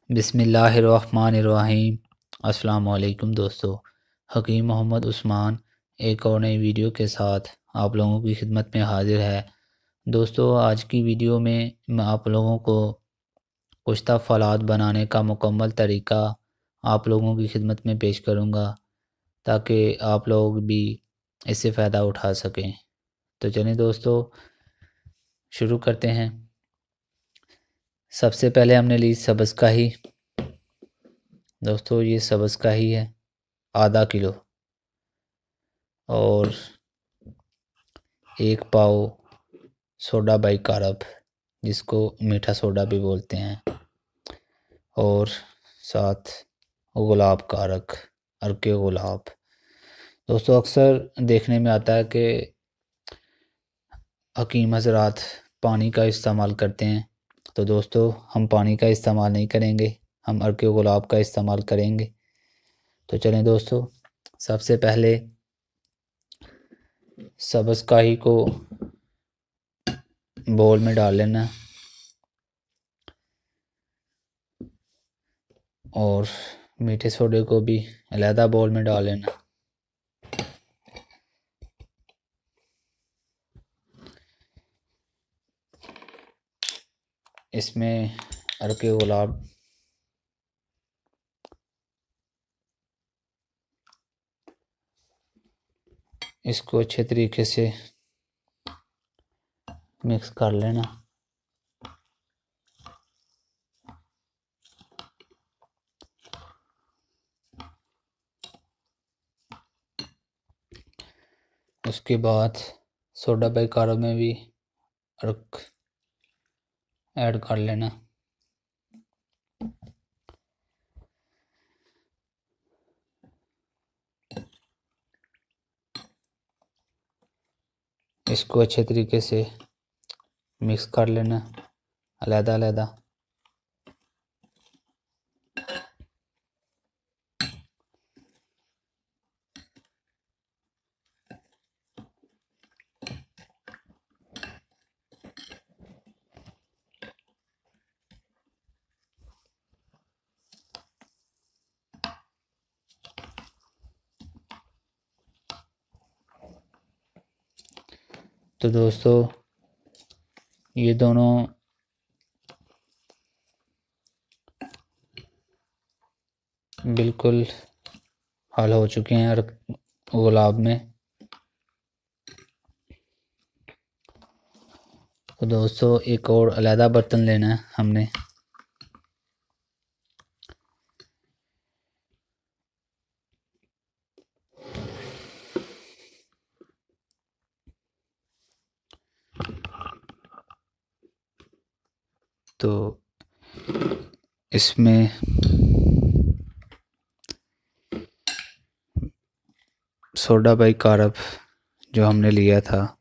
बिस्मिल्लाहिर्रहमानिर्रहीम। अस्सलाम वालेकुम दोस्तों। हकीम मोहम्मद उस्मान एक और नई वीडियो के साथ आप लोगों की खिदमत में हाजिर है। दोस्तों, आज की वीडियो में मैं आप लोगों को कुश्ता फलाद बनाने का मुकम्मल तरीका आप लोगों की खिदमत में पेश करूंगा, ताकि आप लोग भी इससे फ़ायदा उठा सकें। तो चलें दोस्तों, शुरू करते हैं। सबसे पहले हमने ली सब्ज़ कही। दोस्तों, ये सब्ज़ कही है आधा किलो, और 1 पाव सोडा बाइकारब, जिसको मीठा सोडा भी बोलते हैं, और साथ गुलाब का अर्क गुलाब। दोस्तों, अक्सर देखने में आता है कि हकीम हज़रात पानी का इस्तेमाल करते हैं। तो दोस्तों, हम पानी का इस्तेमाल नहीं करेंगे, हम अर्क गुलाब का इस्तेमाल करेंगे। तो चलें दोस्तों, सबसे पहले सब्ज़ काही को बोल में डाल लेना, और मीठे सोडे को भी अलहदा बोल में डाल लेना। इसमें अर्क गुलाब इसको अच्छे तरीके से मिक्स कर लेना। उसके बाद सोडा बाइकारब में भी अर्क ऐड कर लेना। इसको अच्छे तरीके से मिक्स कर लेना, अलहदा अलहदा। तो दोस्तों, ये दोनों बिल्कुल हल हो चुके हैं अर्क गुलाब में। तो दोस्तों, एक और अलहदा बर्तन लेना है हमने। तो इसमें सोडा बाइकारब जो हमने लिया था,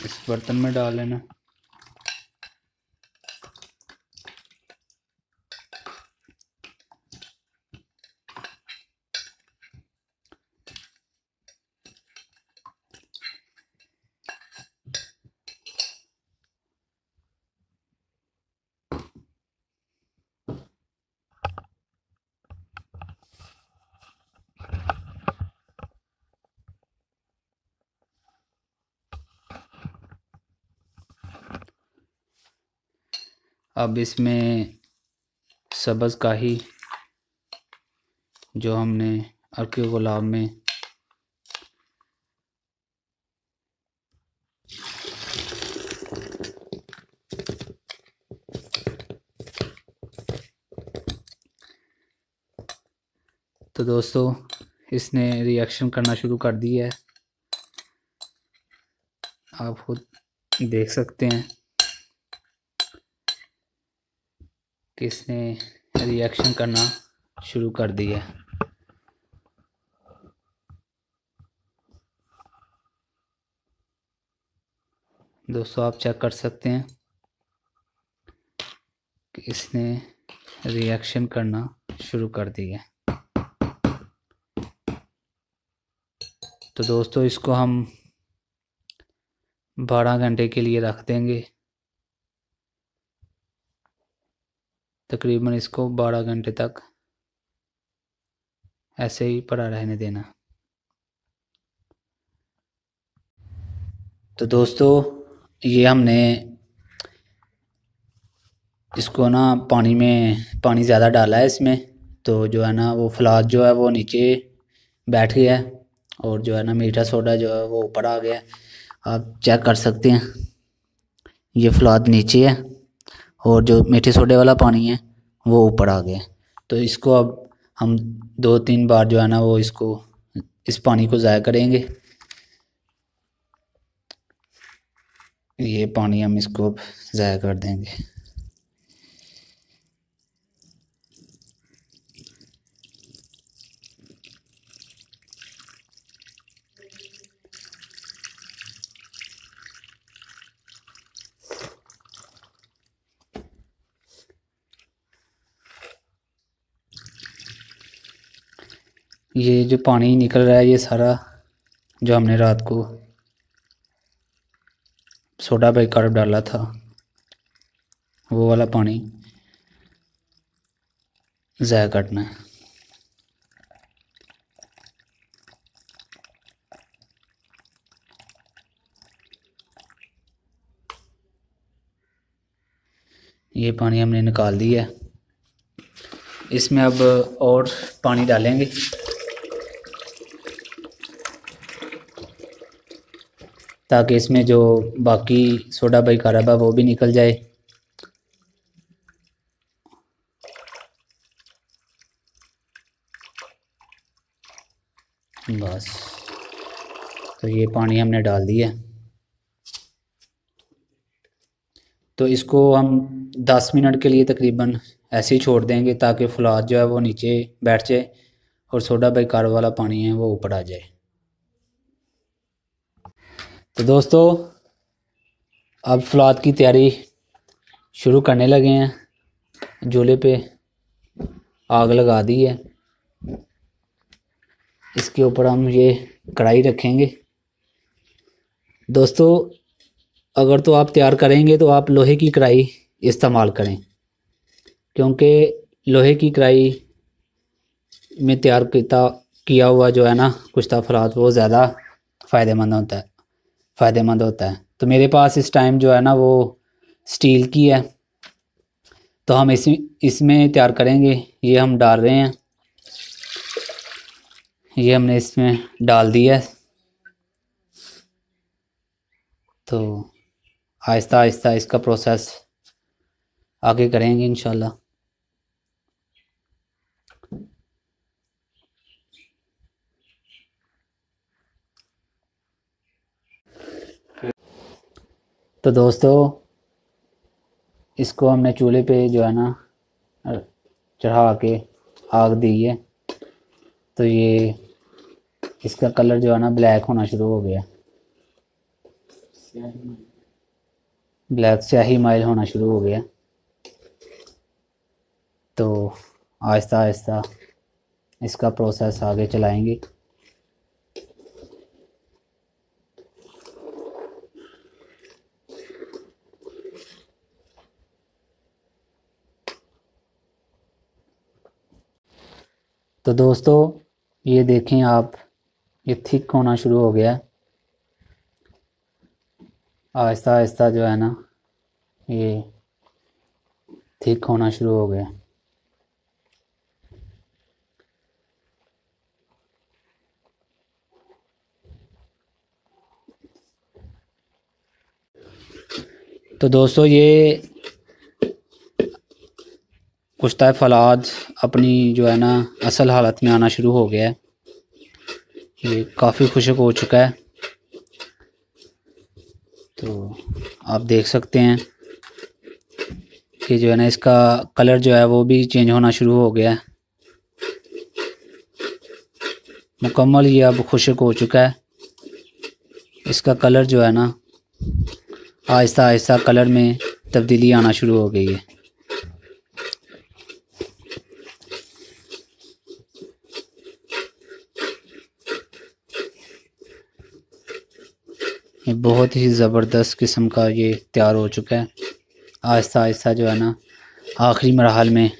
इस बर्तन में डाल लेना। अब इसमें सब्ज़ काही जो हमने अर्क गुलाब में तो दोस्तों, इसने रिएक्शन करना शुरू कर दिया है। आप खुद देख सकते हैं कि इसने रिएक्शन करना शुरू कर दिया है। दोस्तों आप चेक कर सकते हैं कि इसने रिएक्शन करना शुरू कर दिया है। तो दोस्तों इसको हम 12 घंटे के लिए रख देंगे। तकरीबन इसको 12 घंटे तक ऐसे ही पड़ा रहने देना। तो दोस्तों ये हमने इसको ना पानी ज़्यादा डाला है इसमें, तो जो है ना वो फलाद जो है वो नीचे बैठ गया है और जो है ना मीठा सोडा जो है वो ऊपर आ गया है। आप चेक कर सकते हैं ये फलाद नीचे है और जो मीठे सोडे वाला पानी है वो ऊपर आ गया है। तो इसको अब हम 2-3 बार जो है ना वो इस पानी को ज़ाया करेंगे। ये पानी हम इसको अब ज़ाया कर देंगे। ये जो पानी निकल रहा है ये सारा जो हमने रात को सोडा बाइकार्ब डाला था वो वाला पानी ज़ाया करना है। ये पानी हमने निकाल दिया है। इसमें अब और पानी डालेंगे ताकि इसमें जो बाकी सोडा बाइकार्ब है वो भी निकल जाए। बस, तो ये पानी हमने डाल दिया। तो इसको हम 10 मिनट के लिए तकरीबन ऐसे ही छोड़ देंगे ताकि फलाद जो है वो नीचे बैठ जाए और सोडा बाइकार्ब वाला पानी है वो ऊपर आ जाए। तो दोस्तों अब फलाद की तैयारी शुरू करने लगे हैं। चूल्हे पे आग लगा दी है। इसके ऊपर हम ये कढ़ाई रखेंगे। दोस्तों अगर तो आप तैयार करेंगे तो आप लोहे की कढ़ाई इस्तेमाल करें, क्योंकि लोहे की कढ़ाई में तैयार किया हुआ जो है ना कुश्ता फलाद वो ज़्यादा फ़ायदेमंद होता है। तो मेरे पास इस टाइम जो है ना वो स्टील की है, तो हम इसमें तैयार करेंगे। ये हम डाल रहे हैं, ये हमने इसमें डाल दिया है। तो आहिस्ता आहिस्ता इसका प्रोसेस आगे करेंगे इंशाल्लाह। तो दोस्तों इसको हमने चूल्हे पे जो है ना चढ़ा के आग दी है। तो ये इसका कलर जो है ना ब्लैक होना शुरू हो गया, ब्लैक स्याही माइल होना शुरू हो गया। तो आहिस्ता आहिस्ता इसका प्रोसेस आगे चलाएंगे। तो दोस्तों ये देखें आप, ये थिक होना शुरू हो गया। आहिस्ता आहिस्ता जो है ना ये थिक होना शुरू हो गया। तो दोस्तों ये कुश्ता फलाद अपनी जो है ना असल हालत में आना शुरू हो गया है। ये काफ़ी खुश्क हो चुका है। तो आप देख सकते हैं कि जो है ना इसका कलर जो है वो भी चेंज होना शुरू हो गया है। मुकम्मल ये अब खुश्क हो चुका है। इसका कलर जो है ना आहिस्ता आहिस्ता कलर में तब्दीली आना शुरू हो गई है। ये बहुत ही ज़बरदस्त किस्म का ये तैयार हो चुका है। आहिस्ता आहिस्ता जो है ना आखिरी मरहल में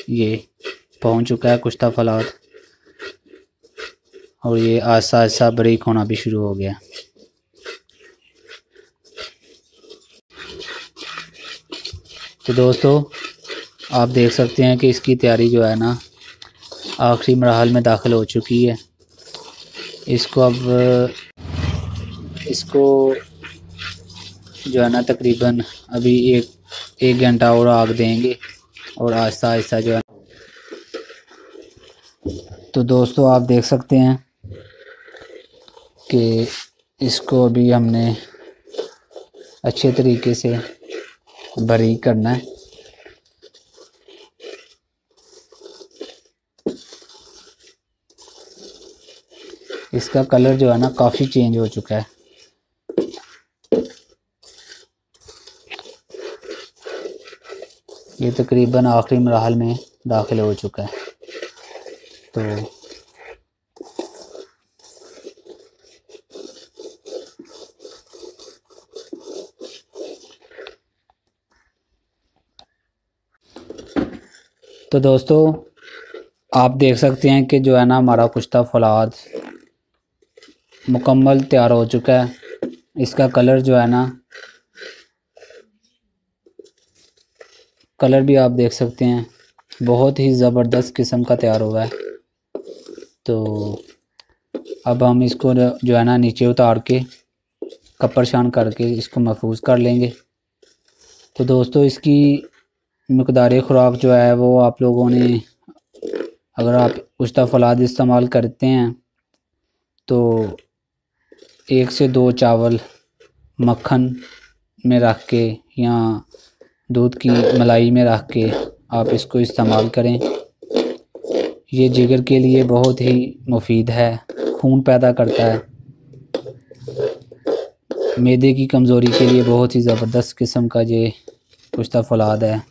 ये पहुंच चुका है कुश्ता फलाद, और ये आहिस्ता आहिस्ता बारीक होना भी शुरू हो गया। तो दोस्तों आप देख सकते हैं कि इसकी तैयारी जो है ना आखिरी मरहल में दाखिल हो चुकी है। इसको जो है ना तकरीबन अभी एक घंटा और आग देंगे और आहिस्ता आहिस्ता जो है। तो दोस्तों आप देख सकते हैं कि इसको अभी हमने अच्छे तरीके से बारीक करना है। इसका कलर जो है ना काफ़ी चेंज हो चुका है। ये तकरीबन आखिरी मरहल में दाखिल हो चुका है। तो दोस्तों आप देख सकते हैं कि जो है ना हमारा कुश्ता फलाद मुकम्मल तैयार हो चुका है। इसका कलर जो है ना कलर भी आप देख सकते हैं बहुत ही ज़बरदस्त किस्म का तैयार हुआ है। तो अब हम इसको जो है ना नीचे उतार के कपरशान करके इसको महफूज कर लेंगे। तो दोस्तों इसकी मकदार खुराक जो है वो आप लोगों ने, अगर आप कुश्ता फलाद इस्तेमाल करते हैं तो 1 से 2 चावल मक्खन में रख के या दूध की मलाई में रख के आप इसको इस्तेमाल करें। ये जिगर के लिए बहुत ही मुफीद है, खून पैदा करता है। मैदे की कमज़ोरी के लिए बहुत ही ज़बरदस्त किस्म का ये कुश्ता फलाद है।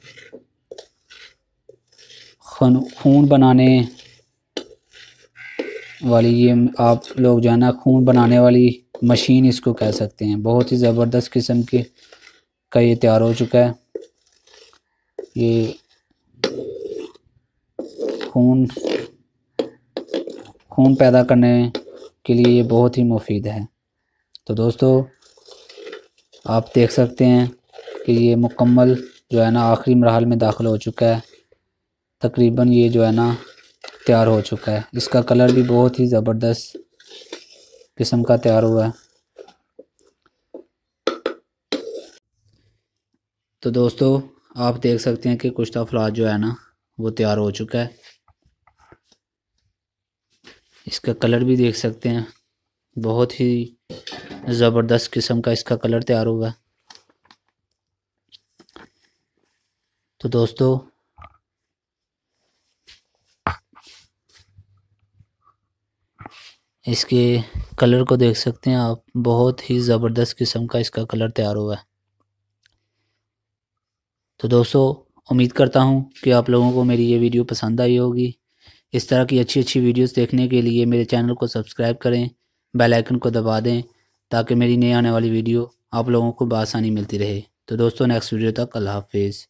खून बनाने वाली ये आप लोग जो है ना खून बनाने वाली मशीन इसको कह सकते हैं। बहुत ही ज़बरदस्त किस्म के का ये तैयार हो चुका है। ये खून पैदा करने के लिए ये बहुत ही मुफीद है। तो दोस्तों आप देख सकते हैं कि ये मुकम्मल जो है ना आखिरी मरहल में दाखिल हो चुका है। तकरीबन ये जो है ना तैयार हो चुका है। इसका कलर भी बहुत ही ज़बरदस्त किस्म का तैयार हुआ है। तो दोस्तों आप देख सकते हैं कि कुश्ता फलाद जो है ना वो तैयार हो चुका है। इसका कलर भी देख सकते हैं बहुत ही ज़बरदस्त किस्म का इसका कलर तैयार हुआ है। तो दोस्तों इसके कलर को देख सकते हैं आप, बहुत ही ज़बरदस्त किस्म का इसका कलर तैयार हुआ है। तो दोस्तों उम्मीद करता हूँ कि आप लोगों को मेरी ये वीडियो पसंद आई होगी। इस तरह की अच्छी अच्छी वीडियोस देखने के लिए मेरे चैनल को सब्सक्राइब करें, बेल आइकन को दबा दें ताकि मेरी नई आने वाली वीडियो आप लोगों को बआसानी मिलती रहे। तो दोस्तों नेक्स्ट वीडियो तक अल्लाह हाफिज़।